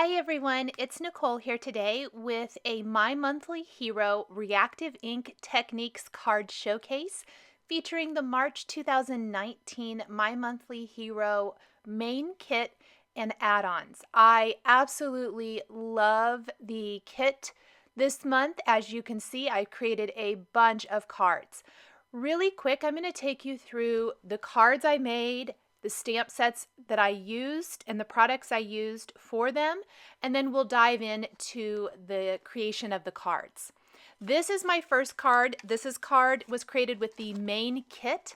Hi everyone, it's Nicole here today with a My Monthly Hero Reactive Ink Techniques card showcase featuring the March 2019 My Monthly Hero main kit and add-ons. I absolutely love the kit this month. As you can see, I created a bunch of cards. Really quick, I'm going to take you through the cards I made, the stamp sets that I used, and the products I used for them, and then we'll dive into the creation of the cards. This is my first card. Card was created with the main kit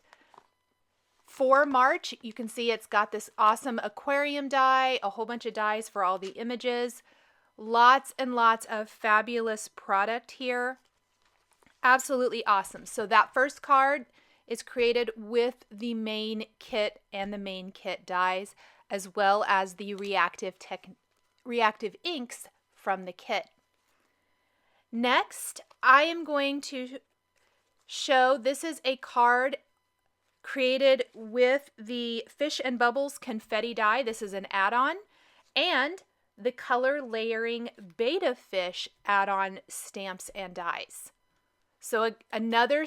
for March. You can see it's got this awesome aquarium die, a whole bunch of dies for all the images, lots and lots of fabulous product here. Absolutely awesome. So that first card is created with the main kit and the main kit dies, as well as the reactive inks from the kit. Next, I am going to show, this is a card created with the Fish and Bubbles Confetti die. This is an add-on, and the color layering Betta fish add-on stamps and dies. So another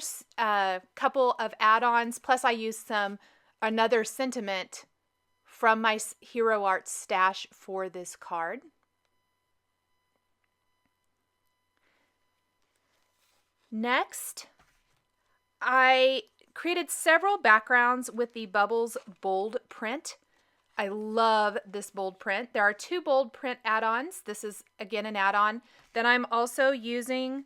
couple of add-ons, plus I used another sentiment from my Hero Art stash for this card. Next, I created several backgrounds with the Bubbles Bold print. I love this bold print. There are two bold print add-ons. This is, again, an add-on. Then I'm also using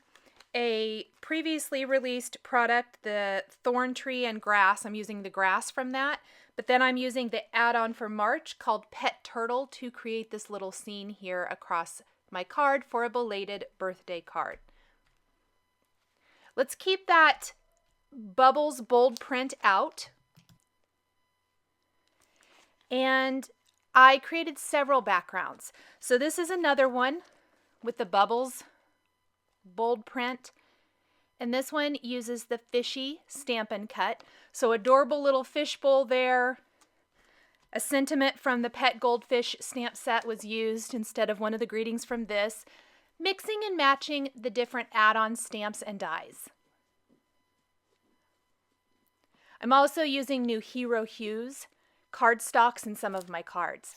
a previously released product, the Thorn Tree and Grass. I'm using the grass from that, but then I'm using the add-on for March called Pet Turtle to create this little scene here across my card for a belated birthday card. Let's keep that Bubbles bold print out. And I created several backgrounds. So this is another one with the Bubbles bold print, and this one uses the Fishy Stamp Cut. So adorable little fishbowl there. A sentiment from the Pet Goldfish stamp set was used instead of one of the greetings from this, mixing and matching the different add-on stamps and dies. I'm also using new Hero Hues cardstocks in some of my cards.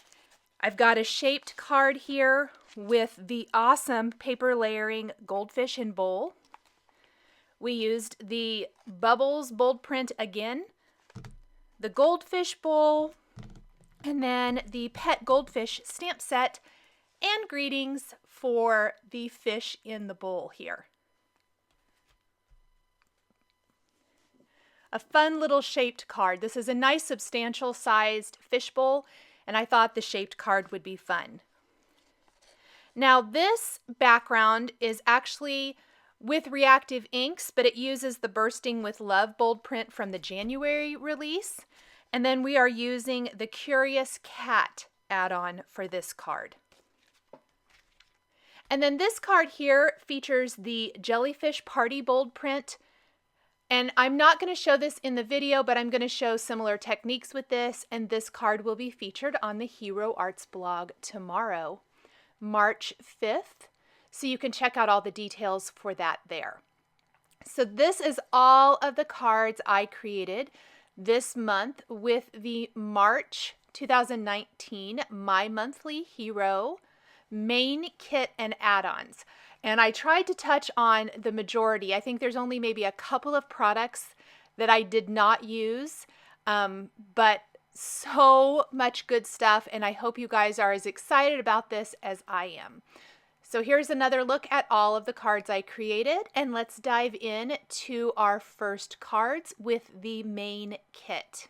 I've got a shaped card here with the awesome paper layering Goldfish and Bowl. We used the Bubbles bold print again, the Goldfish bowl, and then the Pet Goldfish stamp set, and greetings for the fish in the bowl here. A fun little shaped card. This is a nice substantial sized fishbowl, and I thought the shaped card would be fun. Now this background is actually with reactive inks, but it uses the Bursting with Love bold print from the January release. And then we are using the Curious Cat add-on for this card. And then this card here features the Jellyfish Party bold print. And I'm not going to show this in the video, but I'm going to show similar techniques with this, and this card will be featured on the Hero Arts blog tomorrow, March 5th, so you can check out all the details for that there. So this is all of the cards I created this month with the March 2019 My Monthly Hero main kit and add-ons. And I tried to touch on the majority. I think there's only maybe a couple of products that I did not use, but so much good stuff, and I hope you guys are as excited about this as I am. So here's another look at all of the cards I created, and let's dive in to our first cards with the main kit.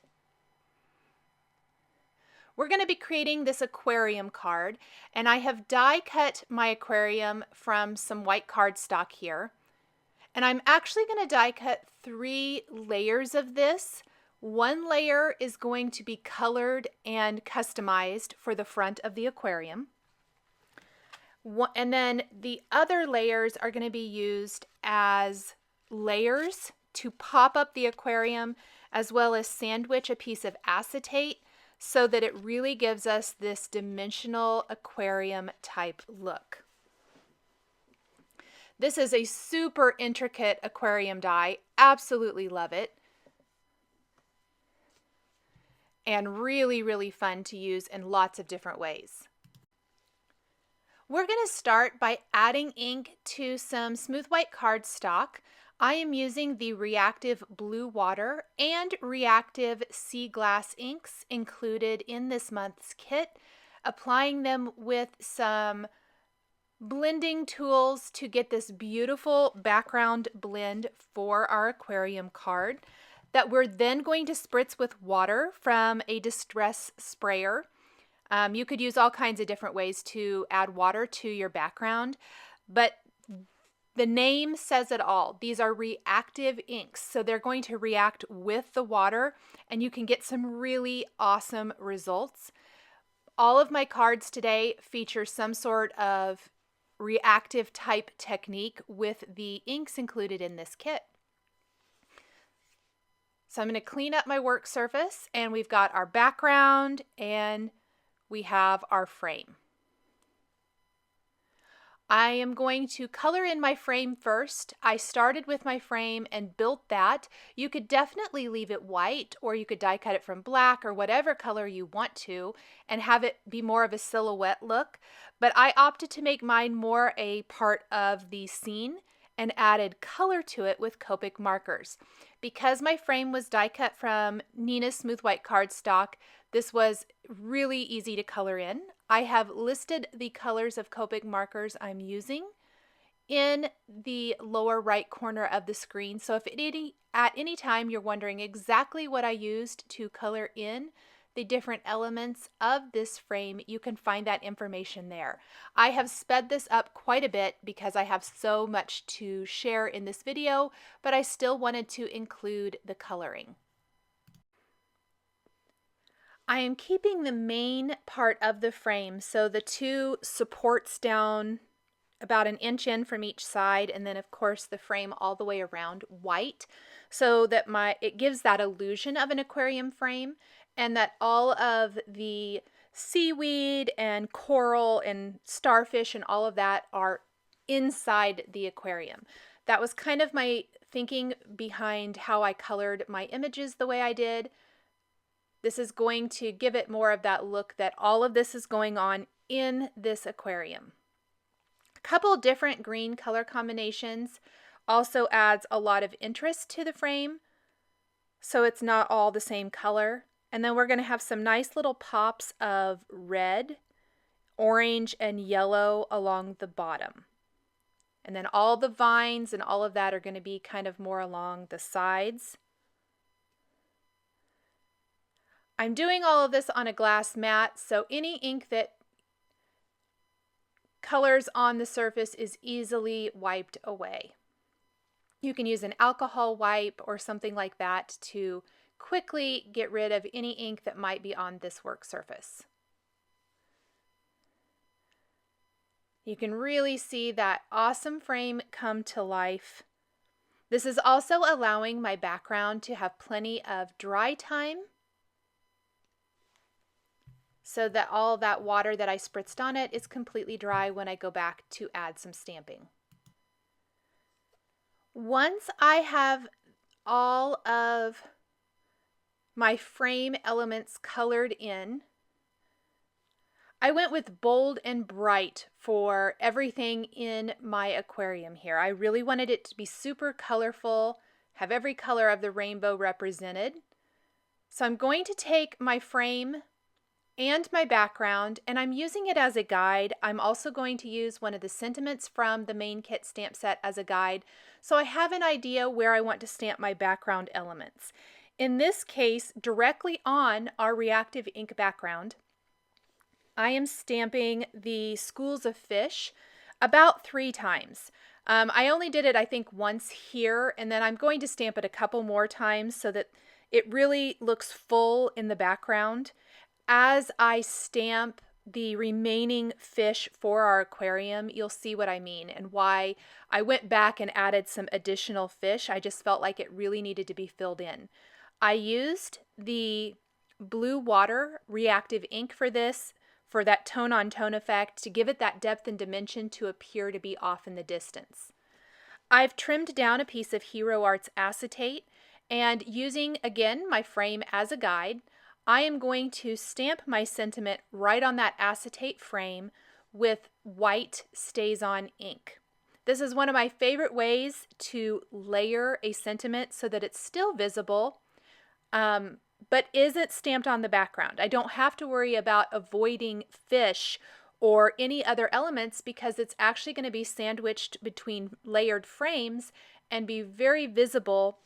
We're going to be creating this aquarium card, and I have die cut my aquarium from some white cardstock here. And I'm actually going to die cut 3 layers of this. One layer is going to be colored and customized for the front of the aquarium. And then the other layers are going to be used as layers to pop up the aquarium, as well as sandwich a piece of acetate so that it really gives us this dimensional aquarium type look. This is a super intricate aquarium die. Absolutely love it. And really, really fun to use in lots of different ways. We're going to start by adding ink to some smooth white cardstock. I am using the Reactive Blue Water and Reactive Sea Glass inks included in this month's kit, applying them with some blending tools to get this beautiful background blend for our aquarium card that we're then going to spritz with water from a distress sprayer. You could use all kinds of different ways to add water to your background, but the name says it all. These are reactive inks, so they're going to react with the water, and you can get some really awesome results. All of my cards today feature some sort of reactive type technique with the inks included in this kit. So I'm going to clean up my work surface, and we've got our background and we have our frame. I am going to color in my frame first. I started with my frame and built that. You could definitely leave it white, or you could die cut it from black or whatever color you want to and have it be more of a silhouette look. But I opted to make mine more a part of the scene and added color to it with Copic markers. Because my frame was die cut from Neenah's Smooth White cardstock, this was really easy to color in. I have listed the colors of Copic markers I'm using in the lower right corner of the screen. So if at any time you're wondering exactly what I used to color in the different elements of this frame, you can find that information there. I have sped this up quite a bit because I have so much to share in this video, but I still wanted to include the coloring. I am keeping the main part of the frame, so the two supports down about an inch in from each side, and then of course the frame all the way around white, so that it gives that illusion of an aquarium frame, and that all of the seaweed and coral and starfish and all of that are inside the aquarium. That was kind of my thinking behind how I colored my images the way I did. This is going to give it more of that look that all of this is going on in this aquarium. A couple different green color combinations also adds a lot of interest to the frame, so it's not all the same color. And then we're going to have some nice little pops of red, orange, and yellow along the bottom. And then all the vines and all of that are going to be kind of more along the sides. I'm doing all of this on a glass mat, so any ink that colors on the surface is easily wiped away. You can use an alcohol wipe or something like that to quickly get rid of any ink that might be on this work surface. You can really see that awesome frame come to life. This is also allowing my background to have plenty of dry time, so that all that water that I spritzed on it is completely dry when I go back to add some stamping. Once I have all of my frame elements colored in, I went with bold and bright for everything in my aquarium here. I really wanted it to be super colorful, have every color of the rainbow represented. So I'm going to take my frame and my background, and I'm using it as a guide. I'm also going to use one of the sentiments from the main kit stamp set as a guide, so I have an idea where I want to stamp my background elements. In this case, directly on our reactive ink background, I am stamping the schools of fish about 3 times. I only did it, I think, once here, and then I'm going to stamp it a couple more times so that it really looks full in the background. As I stamp the remaining fish for our aquarium, you'll see what I mean and why I went back and added some additional fish. I just felt like it really needed to be filled in. I used the blue water reactive ink for this, for that tone-on-tone effect, to give it that depth and dimension to appear to be off in the distance. I've trimmed down a piece of Hero Arts acetate, and using, again, my frame as a guide, I am going to stamp my sentiment right on that acetate frame with white StazOn ink. This is one of my favorite ways to layer a sentiment so that it's still visible, but isn't stamped on the background. I don't have to worry about avoiding fish or any other elements because it's actually going to be sandwiched between layered frames and be very visible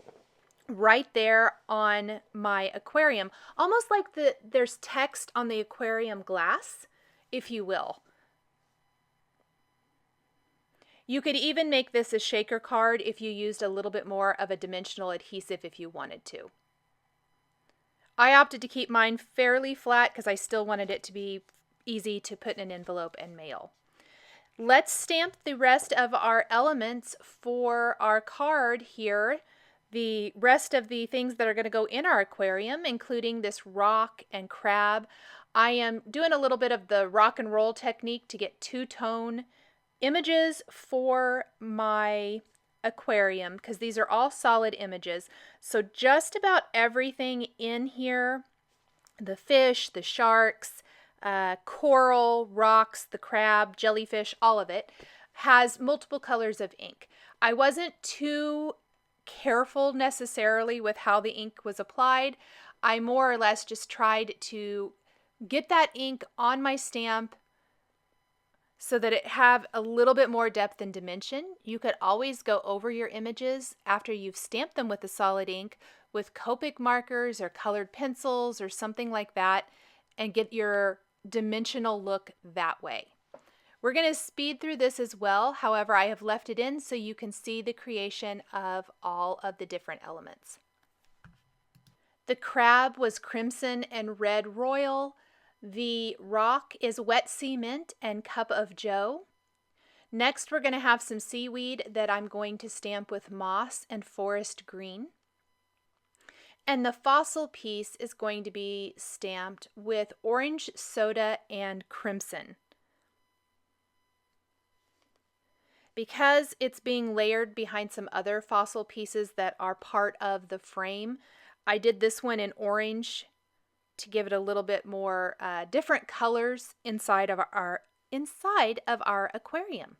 right there on my aquarium. Almost like there's text on the aquarium glass, if you will. You could even make this a shaker card if you used a little bit more of a dimensional adhesive if you wanted to. I opted to keep mine fairly flat because I still wanted it to be easy to put in an envelope and mail. Let's stamp the rest of our elements for our card here. The rest of the things that are going to go in our aquarium, including this rock and crab. I am doing a little bit of the rock and roll technique to get two-tone images for my aquarium because these are all solid images. So just about everything in here, the fish, the sharks, coral, rocks, the crab, jellyfish, all of it, has multiple colors of ink. I wasn't too careful necessarily with how the ink was applied. I more or less just tried to get that ink on my stamp so that it have a little bit more depth and dimension. You could always go over your images after you've stamped them with the solid ink with Copic markers or colored pencils or something like that and get your dimensional look that way. We're going to speed through this as well. However, I have left it in so you can see the creation of all of the different elements. The crab was crimson and red royal. The rock is wet cement and cup of joe. Next, we're going to have some seaweed that I'm going to stamp with moss and forest green. And the fossil piece is going to be stamped with orange soda and crimson. Because it's being layered behind some other fossil pieces that are part of the frame, I did this one in orange to give it a little bit more different colors inside of our aquarium.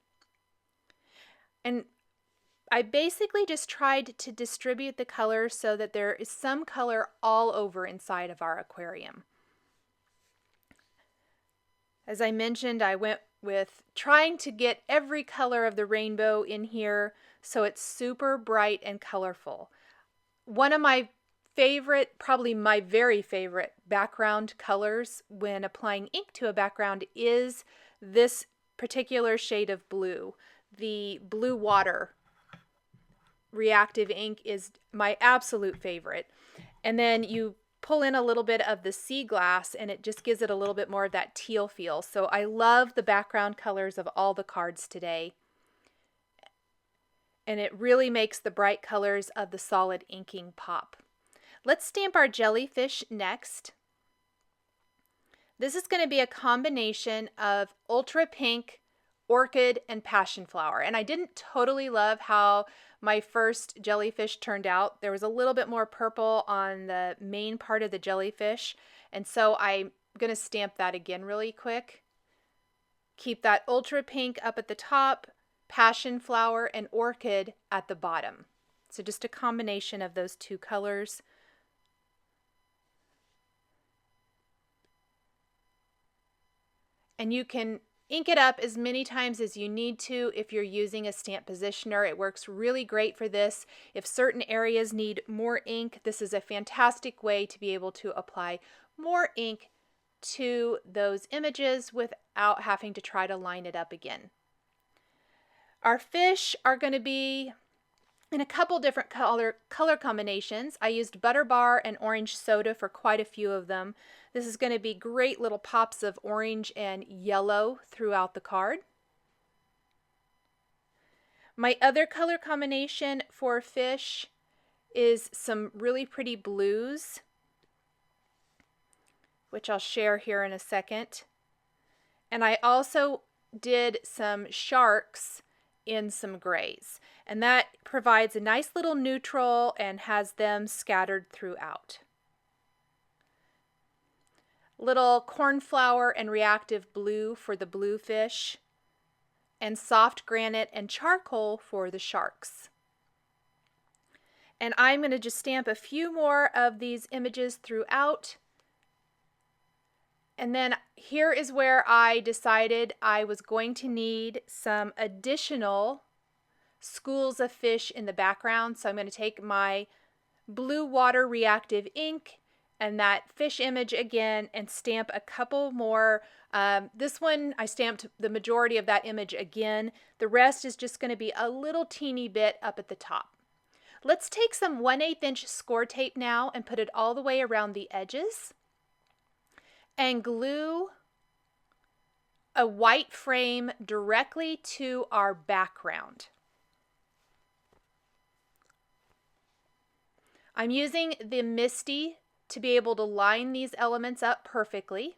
And I basically just tried to distribute the color so that there is some color all over inside of our aquarium. As I mentioned, I went with trying to get every color of the rainbow in here so it's super bright and colorful. One of my favorite, probably my very favorite background colors when applying ink to a background is this particular shade of blue. The blue water reactive ink is my absolute favorite. And then you pull in a little bit of the sea glass and it just gives it a little bit more of that teal feel. So I love the background colors of all the cards today. And it really makes the bright colors of the solid inking pop. Let's stamp our jellyfish next. This is going to be a combination of ultra pink, orchid, and passion flower. And I didn't totally love how my first jellyfish turned out. There was a little bit more purple on the main part of the jellyfish. And so I'm going to stamp that again really quick. Keep that ultra pink up at the top, passion flower and orchid at the bottom. So just a combination of those two colors. And you can ink it up as many times as you need to if you're using a stamp positioner. It works really great for this. If certain areas need more ink, this is a fantastic way to be able to apply more ink to those images without having to try to line it up again. Our fish are going to be in a couple different color combinations. I used butter bar and orange soda for quite a few of them. This is going to be great little pops of orange and yellow throughout the card. My other color combination for fish is some really pretty blues. which I'll share here in a second. And I also did some sharks in some grays. And that provides a nice little neutral and has them scattered throughout. Little cornflower and reactive blue for the blue fish, and soft granite and charcoal for the sharks. And I'm going to just stamp a few more of these images throughout. And then here is where I decided I was going to need some additional schools of fish in the background. So I'm going to take my blue water reactive ink and that fish image again and stamp a couple more. This one I stamped the majority of that image again. The rest is just going to be a little teeny bit up at the top. Let's take some 1/8 inch score tape now and put it all the way around the edges and glue a white frame directly to our background. I'm using the Misty to be able to line these elements up perfectly.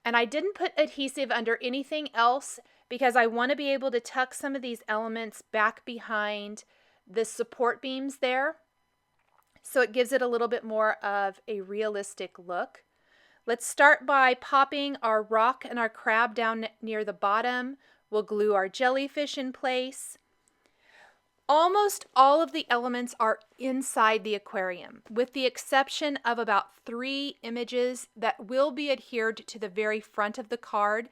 And I didn't put adhesive under anything else because I want to be able to tuck some of these elements back behind the support beams there. So it gives it a little bit more of a realistic look. Let's start by popping our rock and our crab down near the bottom. We'll glue our jellyfish in place. Almost all of the elements are inside the aquarium, with the exception of about 3 images that will be adhered to the very front of the card,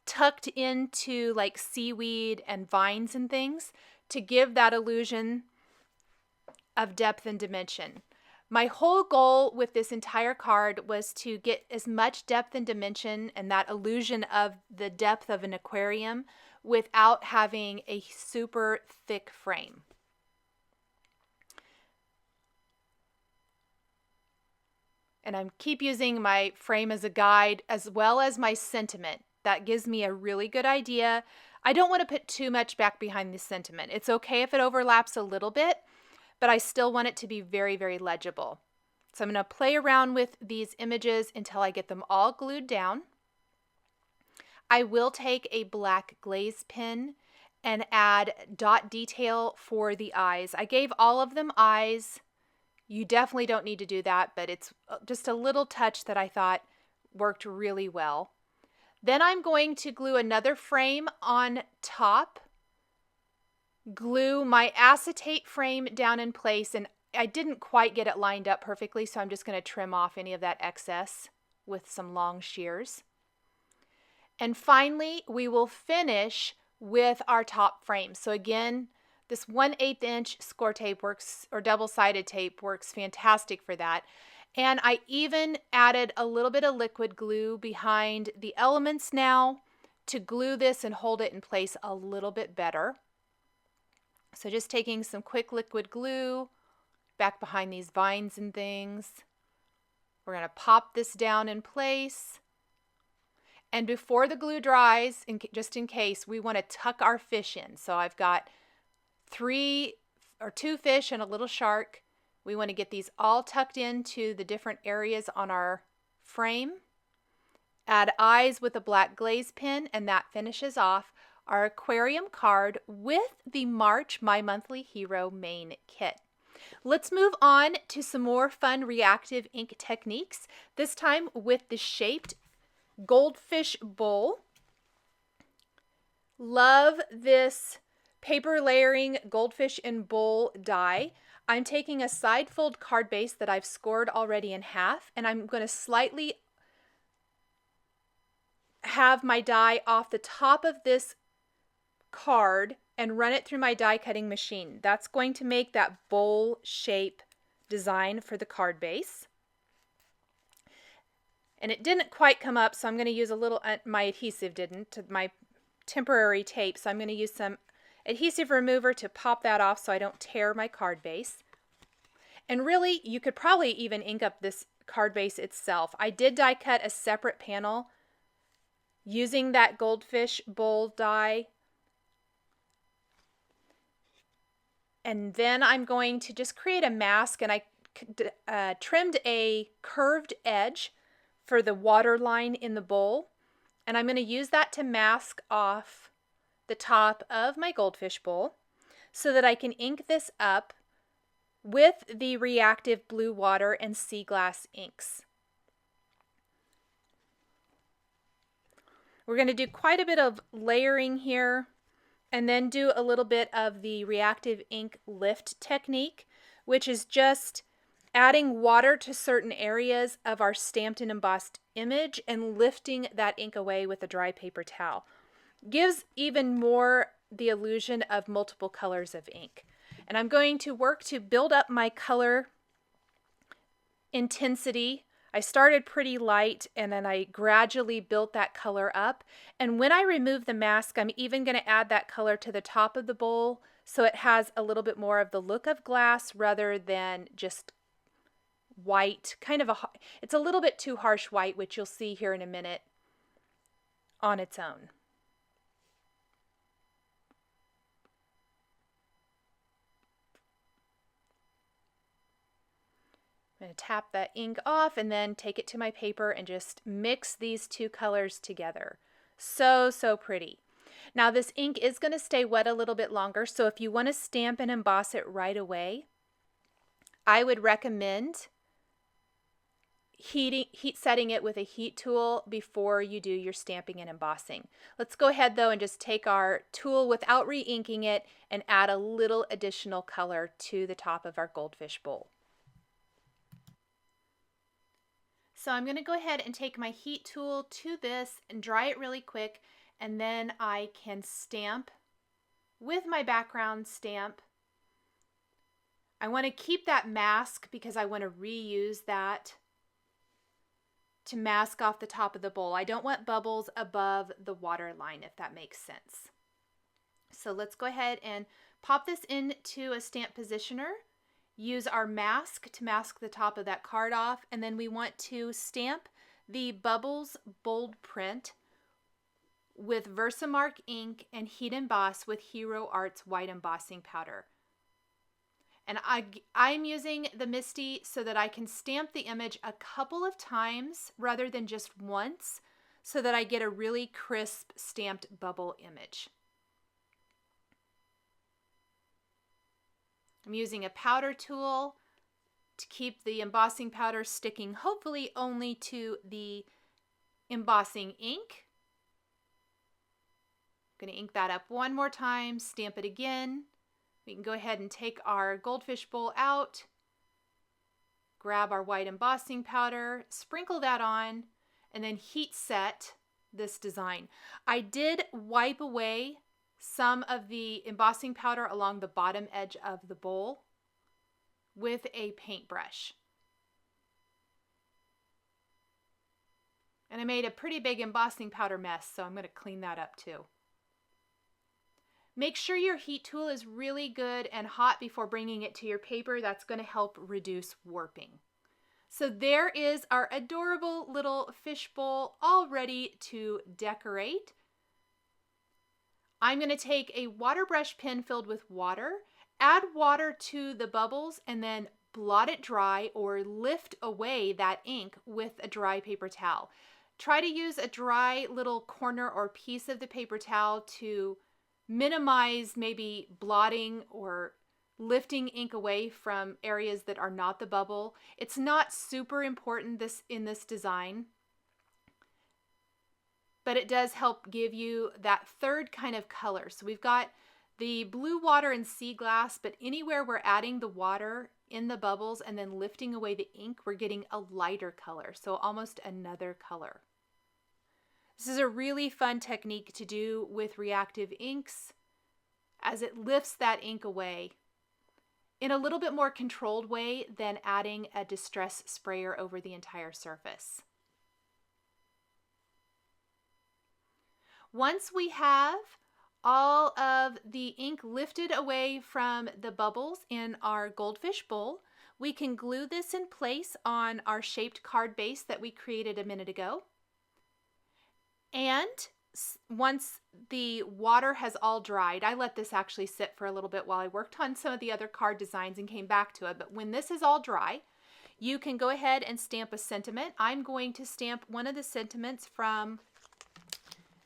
tucked into like seaweed and vines and things to give that illusion of depth and dimension. My whole goal with this entire card was to get as much depth and dimension and that illusion of the depth of an aquarium without having a super thick frame. And I keep using my frame as a guide as well as my sentiment. That gives me a really good idea. I don't want to put too much back behind the sentiment. It's okay if it overlaps a little bit, but I still want it to be very, very legible. So I'm going to play around with these images until I get them all glued down. I will take a black glaze pen and add dot detail for the eyes. I gave all of them eyes. You definitely don't need to do that, but it's just a little touch that I thought worked really well. Then I'm going to glue another frame on top, glue my acetate frame down in place, and I didn't quite get it lined up perfectly, so I'm just going to trim off any of that excess with some long shears. And finally, we will finish with our top frame. So again, this 1/8 inch score tape works, or double-sided tape works fantastic for that. And I even added a little bit of liquid glue behind the elements now to glue this and hold it in place a little bit better. So just taking some quick liquid glue back behind these vines and things. We're going to pop this down in place. And before the glue dries, just in case, we want to tuck our fish in. So I've got 2 fish and a little shark. We want to get these all tucked into the different areas on our frame. Add eyes with a black glaze pen, and that finishes off our aquarium card with the March My Monthly Hero main kit. Let's move on to some more fun reactive ink techniques, this time with the shaped Goldfish bowl. Love this paper layering Goldfish in bowl die. I'm taking a side fold card base that I've scored already in half, and I'm going to slightly have my die off the top of this card and run it through my die cutting machine. That's going to make that bowl shape design for the card base. And it didn't quite come up, so I'm going to use a little, my adhesive didn't, my temporary tape, so I'm going to use some adhesive remover to pop that off so I don't tear my card base. And really, you could probably even ink up this card base itself. I did die cut a separate panel using that Goldfish bowl die. And then I'm going to just create a mask, and I trimmed a curved edge for the water line in the bowl, and I'm going to use that to mask off the top of my goldfish bowl so that I can ink this up with the Reactive Blue Water and Sea Glass inks. We're going to do quite a bit of layering here and then do a little bit of the Reactive Ink Lift technique, which is just adding water to certain areas of our stamped and embossed image and lifting that ink away with a dry paper towel. Gives even more the illusion of multiple colors of ink. And I'm going to work to build up my color intensity. I started pretty light and then I gradually built that color up. And when I remove the mask, I'm even going to add that color to the top of the bowl so it has a little bit more of the look of glass rather than just white. It's a little bit too harsh white, which you'll see here in a minute on its own. I'm going to tap that ink off and then take it to my paper and just mix these two colors together. So pretty. Now this ink is going to stay wet a little bit longer, so if you want to stamp and emboss it right away, I would recommend heat setting it with a heat tool before you do your stamping and embossing. Let's go ahead though and just take our tool without re-inking it and add a little additional color to the top of our goldfish bowl. So I'm going to go ahead and take my heat tool to this and dry it really quick, and then I can stamp with my background stamp. I want to keep that mask because I want to reuse that to mask off the top of the bowl. I don't want bubbles above the water line, if that makes sense. So let's go ahead and pop this into a stamp positioner. Use our mask to mask the top of that card off, and then we want to stamp the Bubbles bold print with Versamark ink and heat emboss with Hero Arts white embossing powder. And I'm using the Misty so that I can stamp the image a couple of times rather than just once, so that I get a really crisp stamped bubble image. I'm using a powder tool to keep the embossing powder sticking, hopefully only to the embossing ink. I'm going to ink that up one more time, stamp it again. We can go ahead and take our goldfish bowl out, grab our white embossing powder, sprinkle that on, and then heat set this design. I did wipe away some of the embossing powder along the bottom edge of the bowl with a paintbrush. And I made a pretty big embossing powder mess, so I'm going to clean that up too. Make sure your heat tool is really good and hot before bringing it to your paper. That's going to help reduce warping. So there is our adorable little fish bowl all ready to decorate. I'm going to take a water brush pen filled with water, add water to the bubbles, and then blot it dry or lift away that ink with a dry paper towel. Try to use a dry little corner or piece of the paper towel to minimize maybe blotting or lifting ink away from areas that are not the bubble. It's not super important in this design, but it does help give you that third kind of color. So we've got the blue water and sea glass, but anywhere we're adding the water in the bubbles and then lifting away the ink, we're getting a lighter color, so almost another color. This is a really fun technique to do with reactive inks as it lifts that ink away in a little bit more controlled way than adding a distress sprayer over the entire surface. Once we have all of the ink lifted away from the bubbles in our goldfish bowl, we can glue this in place on our shaped card base that we created a minute ago. And once the water has all dried, I let this actually sit for a little bit while I worked on some of the other card designs and came back to it. But when this is all dry, you can go ahead and stamp a sentiment. I'm going to stamp one of the sentiments from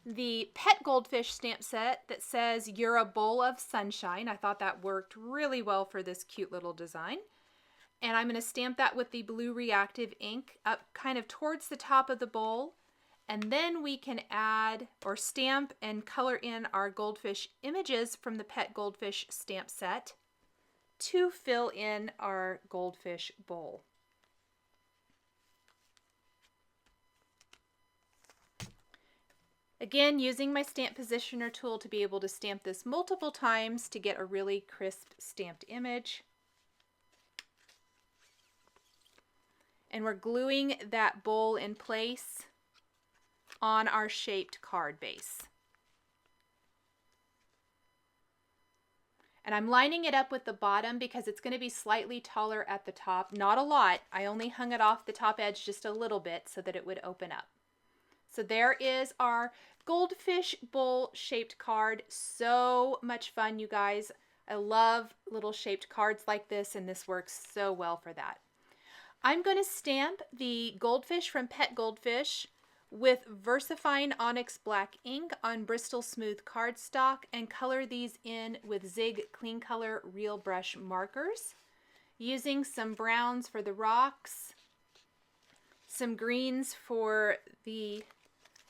the Pet Goldfish stamp set that says, "You're a bowl of sunshine." I thought that worked really well for this cute little design. And I'm going to stamp that with the blue Reactive ink up kind of towards the top of the bowl. And then we can add or stamp and color in our goldfish images from the Pet Goldfish stamp set to fill in our goldfish bowl. Again, using my stamp positioner tool to be able to stamp this multiple times to get a really crisp stamped image. And we're gluing that bowl in place on our shaped card base. And I'm lining it up with the bottom because it's going to be slightly taller at the top. Not a lot. I only hung it off the top edge just a little bit so that it would open up. So there is our goldfish bowl shaped card. So much fun, you guys. I love little shaped cards like this, and this works so well for that. I'm going to stamp the goldfish from Pet Goldfish with VersaFine Onyx Black ink on Bristol Smooth cardstock and color these in with Zig Clean Color Real Brush markers, using some browns for the rocks, some greens for the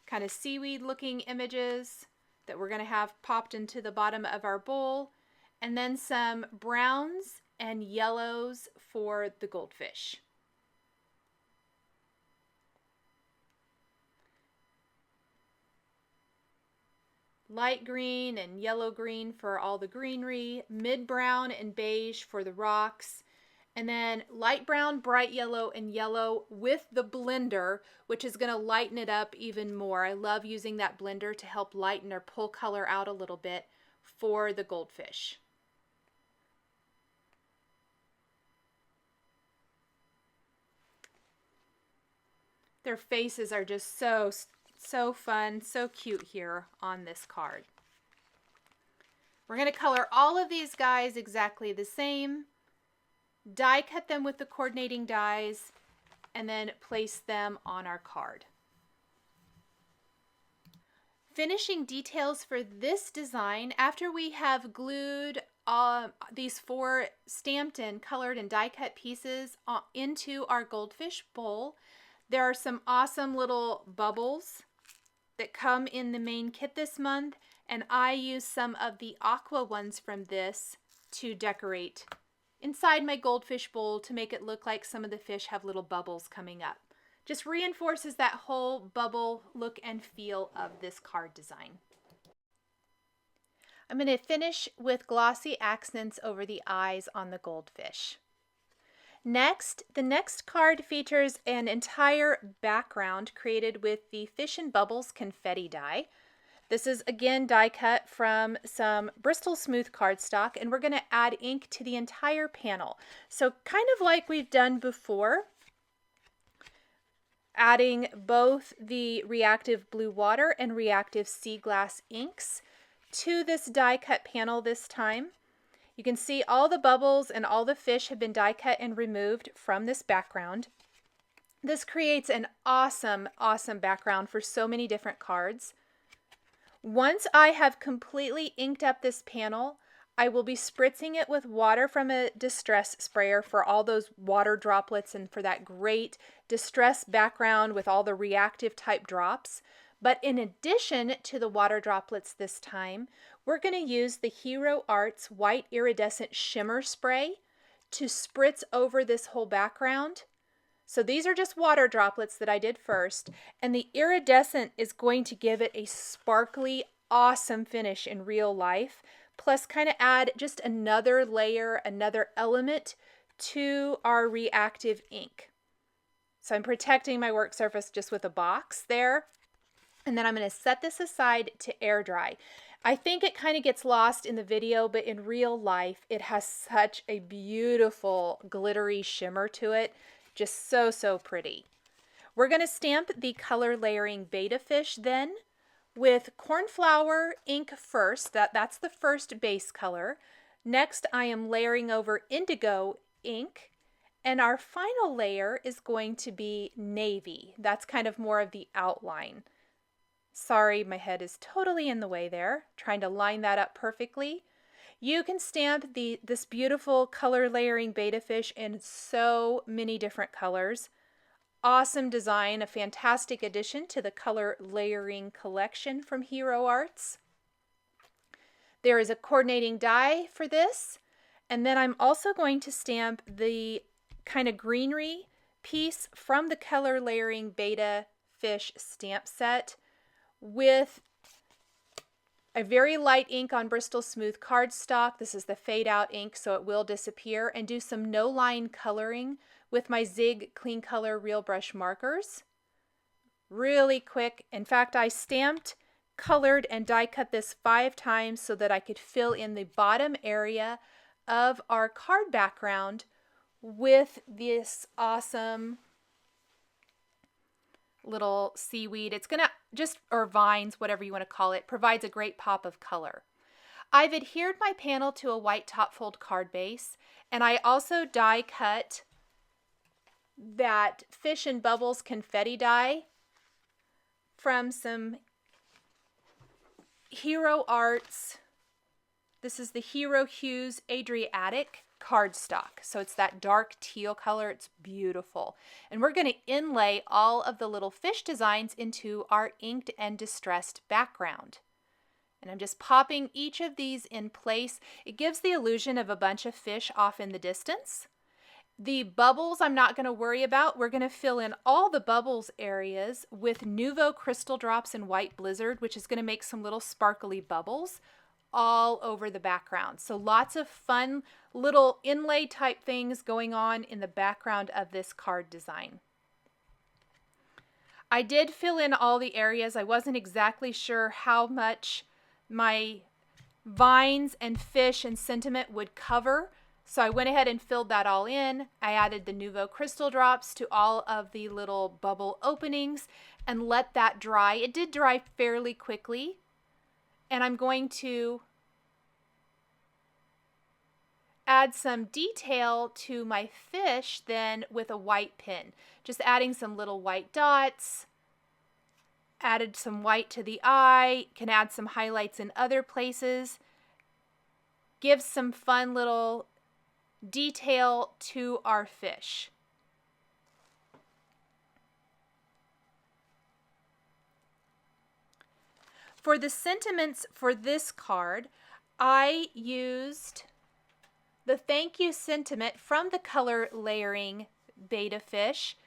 kind of seaweed looking images that we're going to have popped into the bottom of our bowl, and then some browns and yellows for the goldfish. Light green and yellow green for all the greenery, mid brown and beige for the rocks, and then light brown, bright yellow, and yellow with the blender, which is going to lighten it up even more. I love using that blender to help lighten or pull color out a little bit for the goldfish. Their faces are just so fun, so cute here on this card. We're going to color all of these guys exactly the same, die cut them with the coordinating dies, and then place them on our card. Finishing details for this design, after we have glued these 4 stamped and colored and die cut pieces into our goldfish bowl, there are some awesome little bubbles that come in the main kit this month, and I use some of the aqua ones from this to decorate inside my goldfish bowl to make it look like some of the fish have little bubbles coming up. Just reinforces that whole bubble look and feel of this card design. I'm going to finish with glossy accents over the eyes on the goldfish. Next, the next card features an entire background created with the Fish and Bubbles confetti die. This is again die cut from some Bristol Smooth cardstock, and we're going to add ink to the entire panel. So kind of like we've done before, adding both the Reactive Blue Water and Reactive Sea Glass inks to this die cut panel this time. You can see all the bubbles and all the fish have been die cut and removed from this background. This creates an awesome background for so many different cards. Once I have completely inked up this panel, I will be spritzing it with water from a distress sprayer for all those water droplets and for that great distress background with all the reactive type drops. But in addition to the water droplets this time, we're going to use the Hero Arts White Iridescent Shimmer Spray to spritz over this whole background. So these are just water droplets that I did first, and the iridescent is going to give it a sparkly, awesome finish in real life, plus kind of add just another layer, another element to our reactive ink. So I'm protecting my work surface just with a box there. And then I'm going to set this aside to air dry. I think it kind of gets lost in the video, but in real life, it has such a beautiful glittery shimmer to it. Just so pretty. We're going to stamp the color layering Betta fish then with Cornflower ink first. That's the first base color. Next, I am layering over Indigo ink. And our final layer is going to be navy. That's kind of more of the outline. Sorry, my head is totally in the way there. Trying to line that up perfectly. You can stamp this beautiful color layering betta fish in so many different colors. Awesome design, a fantastic addition to the color layering collection from Hero Arts. There is a coordinating die for this. And then I'm also going to stamp the kind of greenery piece from the color layering betta fish stamp set with a very light ink on Bristol Smooth cardstock. This is the fade out ink, so it will disappear, and do some no line coloring with my Zig Clean Color Real Brush markers. Really quick. In fact, I stamped, colored, and die cut this 5 times so that I could fill in the bottom area of our card background with this awesome little seaweed. It's gonna or vines, whatever you want to call it, provides a great pop of color. I've adhered my panel to a white top fold card base, and I also die cut that Fish and Bubbles confetti die from some Hero Arts. This is the Hero Hues Adriatic cardstock. So it's that dark teal color. It's beautiful. And we're going to inlay all of the little fish designs into our inked and distressed background. And I'm just popping each of these in place. It gives the illusion of a bunch of fish off in the distance. The bubbles I'm not going to worry about. We're going to fill in all the bubbles areas with Nuvo Crystal Drops in White Blizzard, which is going to make some little sparkly bubbles all over the background. So lots of fun little inlay type things going on in the background of this card design. I did fill in all the areas. I wasn't exactly sure how much my vines and fish and sentiment would cover, so I went ahead and filled that all in. I added the Nuvo Crystal Drops to all of the little bubble openings and let that dry. It did dry fairly quickly. And I'm going to add some detail to my fish then with a white pen. Just adding some little white dots. Added some white to the eye. Can add some highlights in other places. Give some fun little detail to our fish. For the sentiments for this card, I used the thank you sentiment from the color layering betta fish,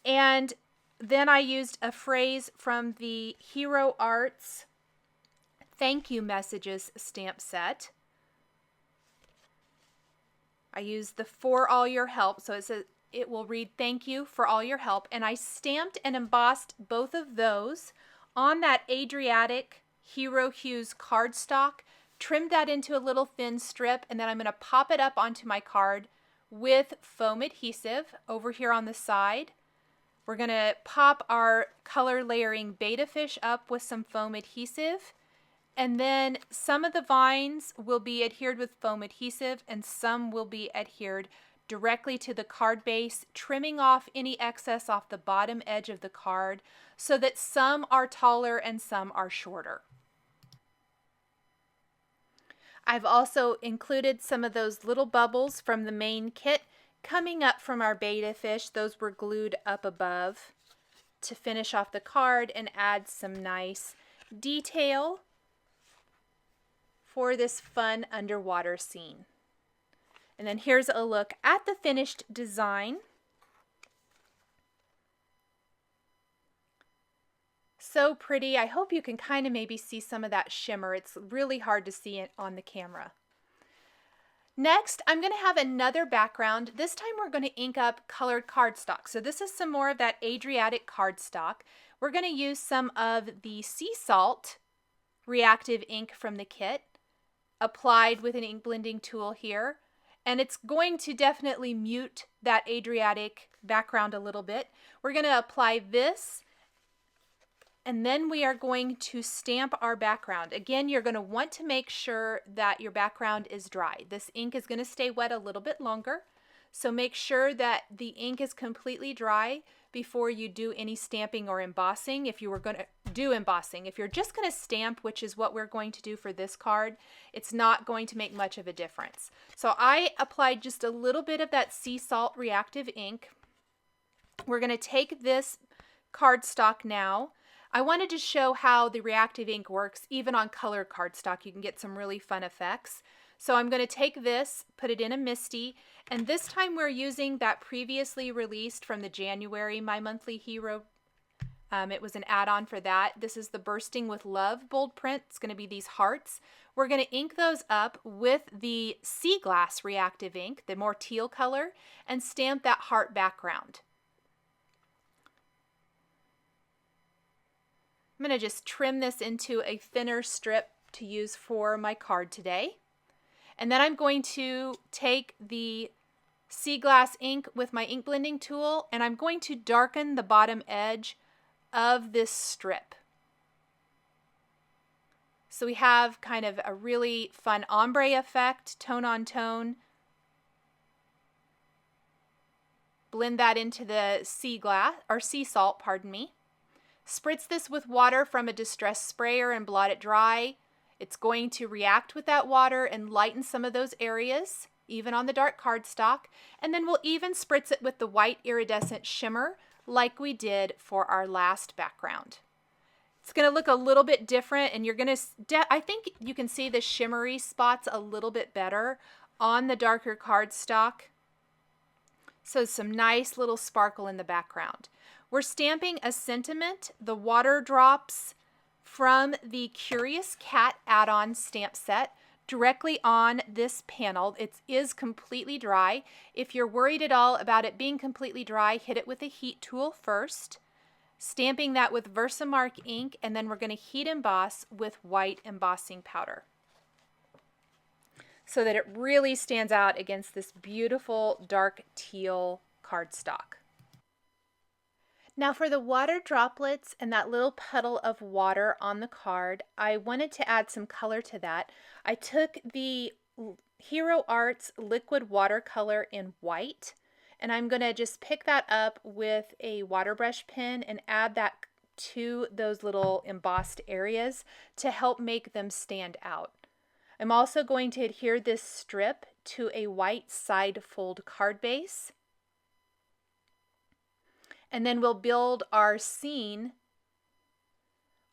and then I used a phrase from the Hero Arts Thank You Messages stamp set. I used the For All Your Help, so it will read thank you for all your help, and I stamped and embossed both of those on that Adriatic Hero Hues cardstock, trimmed that into a little thin strip, and then I'm going to pop it up onto my card with foam adhesive over here on the side. We're going to pop our color layering betta fish up with some foam adhesive, and then some of the vines will be adhered with foam adhesive and some will be adhered directly to the card base, trimming off any excess off the bottom edge of the card so that some are taller and some are shorter. I've also included some of those little bubbles from the main kit coming up from our betta fish. Those were glued up above to finish off the card and add some nice detail for this fun underwater scene. And then here's a look at the finished design. So pretty. I hope you can kind of maybe see some of that shimmer. It's really hard to see it on the camera. Next, I'm going to have another background. This time we're going to ink up colored cardstock. So this is some more of that Adriatic cardstock. We're going to use some of the sea salt reactive ink from the kit, applied with an ink blending tool here. And it's going to definitely mute that Adriatic background a little bit. We're going to apply this And then we are going to stamp our background. Again, you're going to want to make sure that your background is dry. This ink is going to stay wet a little bit longer, so make sure that the ink is completely dry before you do any stamping or embossing. If you were going to do embossing, if you're just going to stamp, which is what we're going to do for this card, it's not going to make much of a difference. So I applied just a little bit of that sea salt reactive ink. We're going to take this cardstock now. I wanted to show how the reactive ink works even on colored cardstock. You can get some really fun effects. So I'm going to take this, put it in a Misty, and this time we're using that previously released from the January My Monthly Hero. It was an add-on for that. This is the Bursting with Love bold print. It's going to be these hearts. We're going to ink those up with the Sea Glass reactive ink, the more teal color, and stamp that heart background. I'm going to just trim this into a thinner strip to use for my card today. And then I'm going to take the Sea Glass ink with my ink blending tool, and I'm going to darken the bottom edge of this strip. So we have kind of a really fun ombre effect, tone on tone. Blend that into the sea salt, pardon me. Spritz this with water from a distress sprayer and blot it dry. It's going to react with that water and lighten some of those areas, even on the dark cardstock. And then we'll even spritz it with the white iridescent shimmer like we did for our last background. It's going to look a little bit different, and you're going to, I think you can see the shimmery spots a little bit better on the darker cardstock. So some nice little sparkle in the background. We're stamping a sentiment, the water drops from the Curious Cat add-on stamp set, directly on this panel. It is completely dry. If you're worried at all about it being completely dry, hit it with a heat tool first, stamping that with Versamark ink, and then we're going to heat emboss with white embossing powder so that it really stands out against this beautiful dark teal cardstock. Now for the water droplets and that little puddle of water on the card, I wanted to add some color to that. I took the Hero Arts liquid watercolor in white, and I'm going to just pick that up with a water brush pen and add that to those little embossed areas to help make them stand out. I'm also going to adhere this strip to a white side fold card base. And then we'll build our scene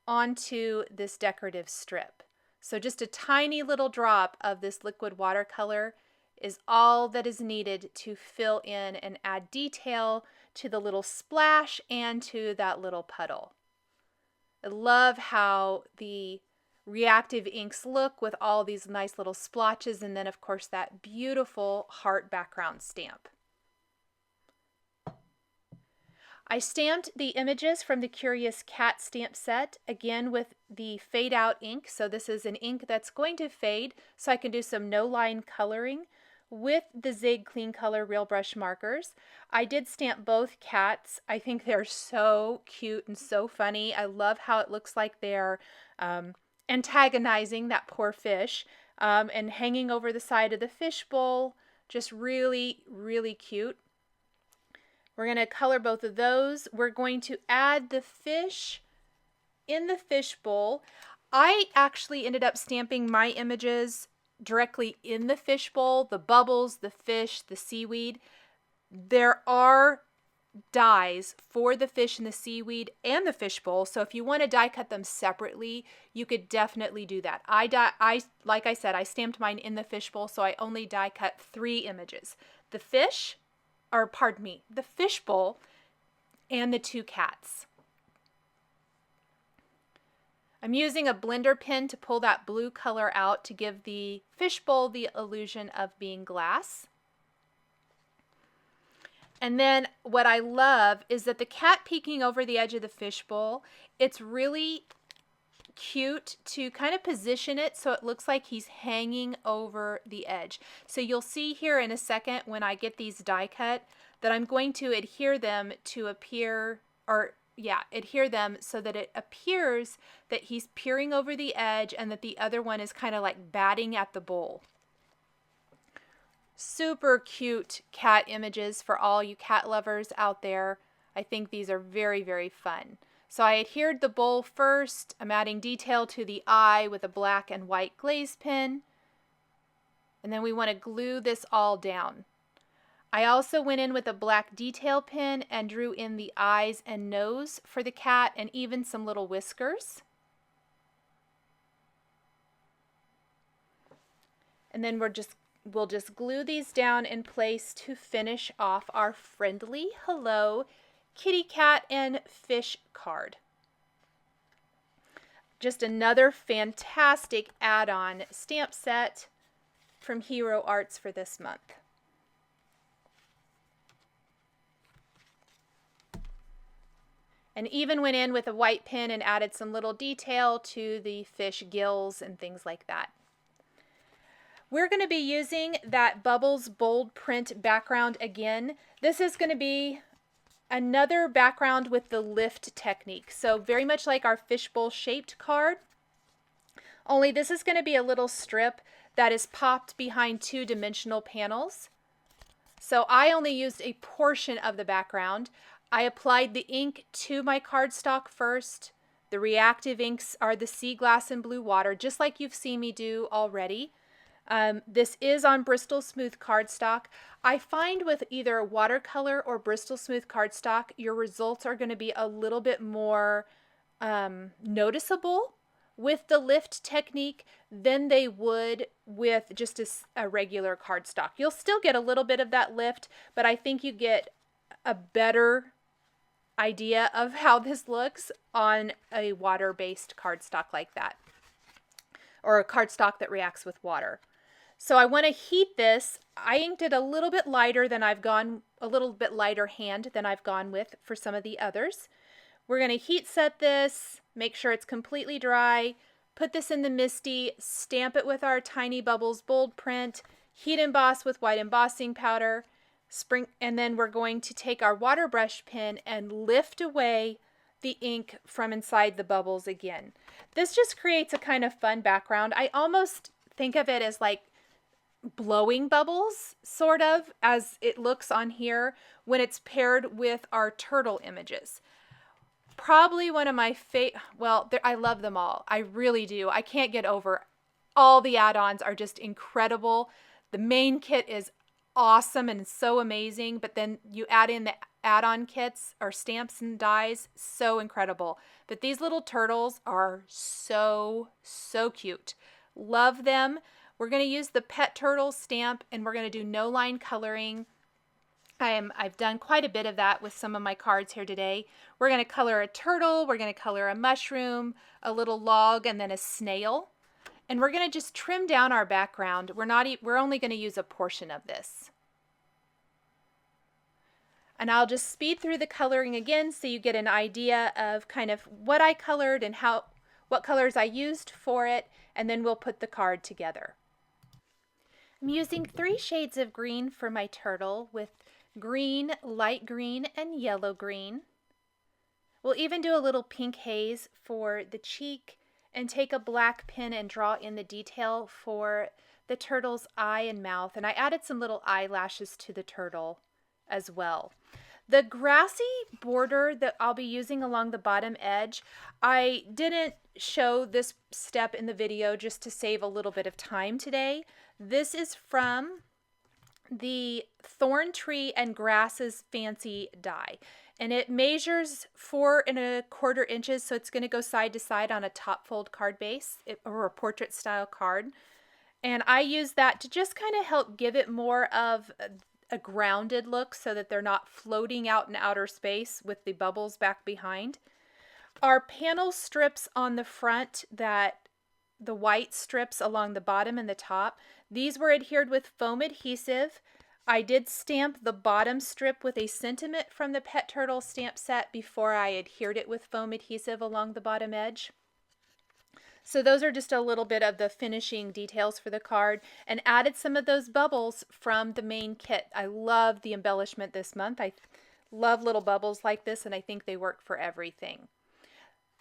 onto this decorative strip. So just a tiny little drop of this liquid watercolor is all that is needed to fill in and add detail to the little splash and to that little puddle. I love how the reactive inks look with all these nice little splotches, and then of course that beautiful heart background stamp. I stamped the images from the Curious Cat stamp set, again with the fade out ink. So this is an ink that's going to fade, so I can do some no line coloring with the Zig Clean Color Real Brush markers. I did stamp both cats. I think they're so cute and so funny. I love how it looks like they're antagonizing that poor fish and hanging over the side of the fish bowl. Just really, really cute. We're going to color both of those. We're going to add the fish in the fish bowl. I actually ended up stamping my images directly in the fish bowl, the bubbles, the fish, the seaweed. There are dies for the fish and the seaweed and the fish bowl, so if you want to die cut them separately, you could definitely do that. Like I said, I stamped mine in the fish bowl, so I only die cut 3 images. The fish, or pardon me, the fish bowl and the 2 cats. I'm using a blender pen to pull that blue color out to give the fish bowl the illusion of being glass. And then what I love is that the cat peeking over the edge of the fish bowl, it's really cute to kind of position it so it looks like he's hanging over the edge. So you'll see here in a second when I get these die cut that I'm going to adhere them to appear, or adhere them so that it appears that he's peering over the edge and that the other one is kind of like batting at the bowl. Super cute cat images for all you cat lovers out there. I think these are very, very fun. So I adhered the bowl first. I'm adding detail to the eye with a black and white glaze pen. And then we want to glue this all down. I also went in with a black detail pen and drew in the eyes and nose for the cat and even some little whiskers. And then we'll just glue these down in place to finish off our friendly hello kitty cat and fish card. Just another fantastic add-on stamp set from Hero Arts for this month. And even went in with a white pen and added some little detail to the fish gills and things like that. We're going to be using that Bubbles bold print background again. This is going to be another background with the lift technique. So very much like our fishbowl shaped card, only this is going to be a little strip that is popped behind two-dimensional panels. So I only used a portion of the background. I applied the ink to my cardstock first. The reactive inks are the sea glass and blue water, just like you've seen me do already. This is on Bristol Smooth cardstock. I find with either watercolor or Bristol Smooth cardstock, your results are going to be a little bit more noticeable with the lift technique than they would with just a regular cardstock. You'll still get a little bit of that lift, but I think you get a better idea of how this looks on a water-based cardstock like that, or a cardstock that reacts with water. So I want to heat this. I inked it a little bit lighter than I've gone, a little bit lighter hand than I've gone with for some of the others. We're going to heat set this, make sure it's completely dry, put this in the MISTI, stamp it with our Tiny Bubbles bold print, heat emboss with white embossing powder, and then we're going to take our water brush pen and lift away the ink from inside the bubbles again. This just creates a kind of fun background. I almost think of it as like blowing bubbles, sort of, as it looks on here when it's paired with our turtle images. Probably one of my I love them all. I really do. I can't get over. All the add-ons are just incredible. The main kit is awesome and so amazing, but then you add in the add-on kits or stamps and dies, so incredible. But these little turtles are so cute. Love them. We're going to use the pet turtle stamp and we're going to do no line coloring. I've done quite a bit of that with some of my cards here today. We're going to color a turtle, we're going to color a mushroom, a little log, and then a snail. And we're going to just trim down our background. We're only going to use a portion of this. And I'll just speed through the coloring again so you get an idea of kind of what I colored and what colors I used for it, and then we'll put the card together. I'm using 3 shades of green for my turtle with green, light green, and yellow green. We'll even do a little pink haze for the cheek and take a black pen and draw in the detail for the turtle's eye and mouth. And I added some little eyelashes to the turtle as well. The grassy border that I'll be using along the bottom edge, I didn't show this step in the video just to save a little bit of time today. This is from the Thorn Tree and Grasses Fancy die. And it measures 4 1/4 inches, so it's going to go side to side on a top fold card base or a portrait style card. And I use that to just kind of help give it more of a grounded look so that they're not floating out in outer space with the bubbles back behind. Our panel strips on the front, the white strips along the bottom and the top, these were adhered with foam adhesive. I did stamp the bottom strip with a sentiment from the Pet Turtle stamp set before I adhered it with foam adhesive along the bottom edge. So those are just a little bit of the finishing details for the card, and added some of those bubbles from the main kit. I love the embellishment this month. I love little bubbles like this, and I think they work for everything.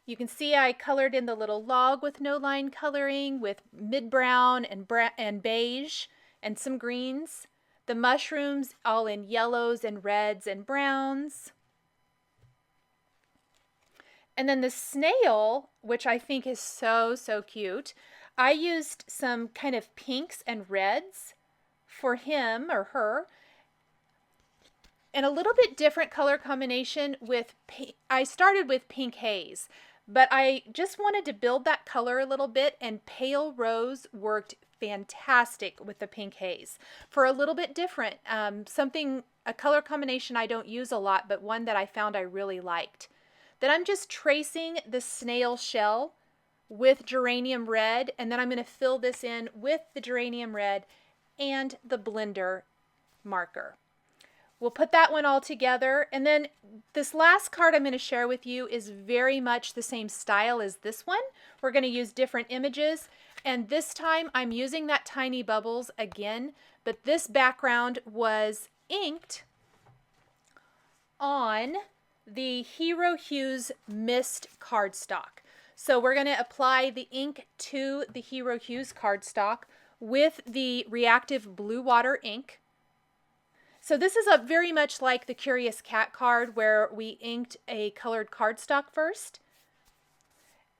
You can see I colored in the little log with no line coloring with mid-brown and beige and some greens. The mushrooms all in yellows and reds and browns. And then the snail, which I think is so, so cute, I used some kind of pinks and reds for him or her, and a little bit different color combination with pink. I started with pink haze, but I just wanted to build that color a little bit, and pale rose worked fantastic with the pink haze for a little bit different, a color combination I don't use a lot, but one that I found I really liked. Then I'm just tracing the snail shell with geranium red, and then I'm going to fill this in with the geranium red and the blender marker. We'll put that one all together, and then this last card I'm going to share with you is very much the same style as this one. We're going to use different images, and this time I'm using that tiny bubbles again, but this background was inked on the Hero Hues Mist cardstock. So we're going to apply the ink to the Hero Hues cardstock with the Reactive Blue Water ink. So this is very much like the Curious Cat card where we inked a colored cardstock first.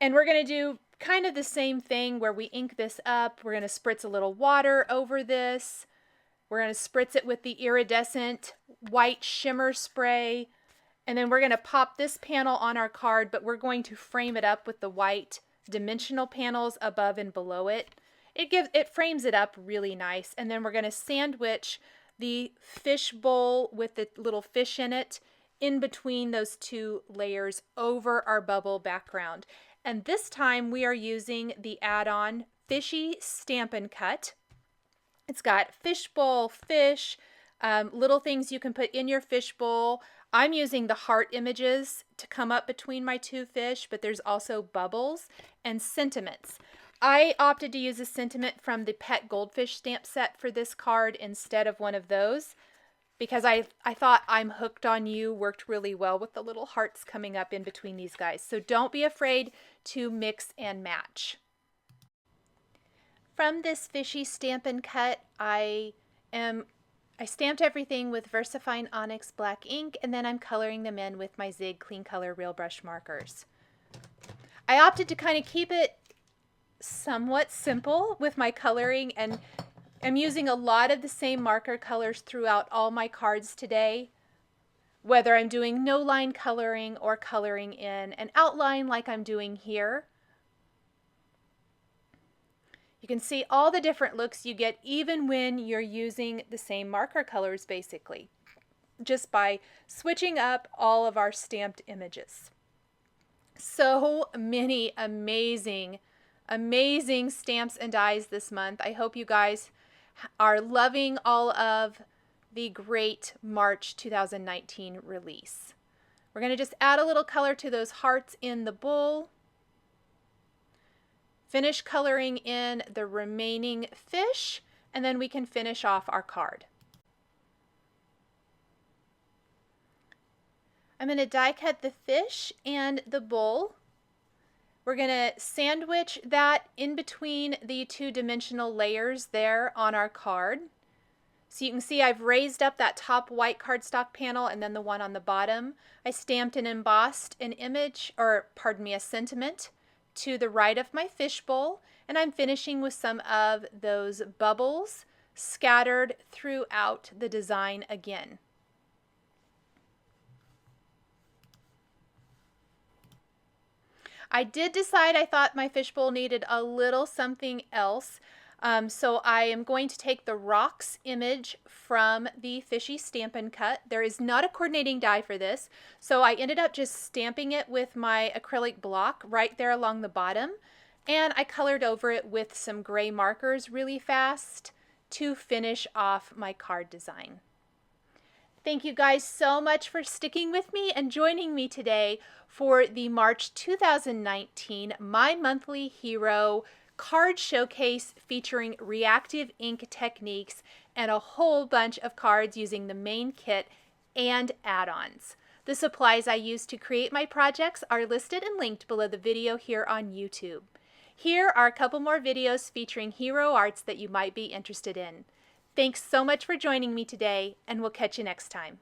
And we're going to do kind of the same thing where we ink this up. We're going to spritz a little water over this. We're going to spritz it with the iridescent white shimmer spray. And then we're going to pop this panel on our card, but we're going to frame it up with the white dimensional panels above and below it. It frames it up really nice. And then we're going to sandwich the fish bowl with the little fish in it in between those two layers over our bubble background. And this time we are using the add-on Fishy Stamp Cut. It's got fish bowl, fish, little things you can put in your fish bowl. I'm using the heart images to come up between my two fish, but there's also bubbles and sentiments. I opted to use a sentiment from the Pet Goldfish stamp set for this card instead of one of those because I thought I'm Hooked on You worked really well with the little hearts coming up in between these guys. So don't be afraid to mix and match. From this Fishy Stamp Cut, I stamped everything with VersaFine Onyx black ink, and then I'm coloring them in with my Zig Clean Color Real Brush markers. I opted to kind of keep it somewhat simple with my coloring, and I'm using a lot of the same marker colors throughout all my cards today, whether I'm doing no line coloring or coloring in an outline like I'm doing here. You can see all the different looks you get even when you're using the same marker colors basically, just by switching up all of our stamped images. So many amazing stamps and dies this month. I hope you guys are loving all of the great March 2019 release. We're going to just add a little color to those hearts in the bowl. Finish coloring in the remaining fish, and then we can finish off our card. I'm going to die cut the fish and the bowl. We're going to sandwich that in between the two-dimensional layers there on our card. So you can see I've raised up that top white cardstock panel and then the one on the bottom. I stamped and embossed an image, or pardon me, a sentiment to the right of my fish bowl, and I'm finishing with some of those bubbles scattered throughout the design again. I did decide I thought my fishbowl needed a little something else. So I am going to take the rocks image from the Fishy Stamp Cut. There is not a coordinating die for this, so I ended up just stamping it with my acrylic block right there along the bottom, and I colored over it with some gray markers really fast to finish off my card design. Thank you guys so much for sticking with me and joining me today for the March 2019 My Monthly Hero card showcase featuring reactive ink techniques and a whole bunch of cards using the main kit and add-ons. The supplies I use to create my projects are listed and linked below the video here on YouTube. Here are a couple more videos featuring hero arts that you might be interested in. Thanks so much for joining me today, and we'll catch you next time.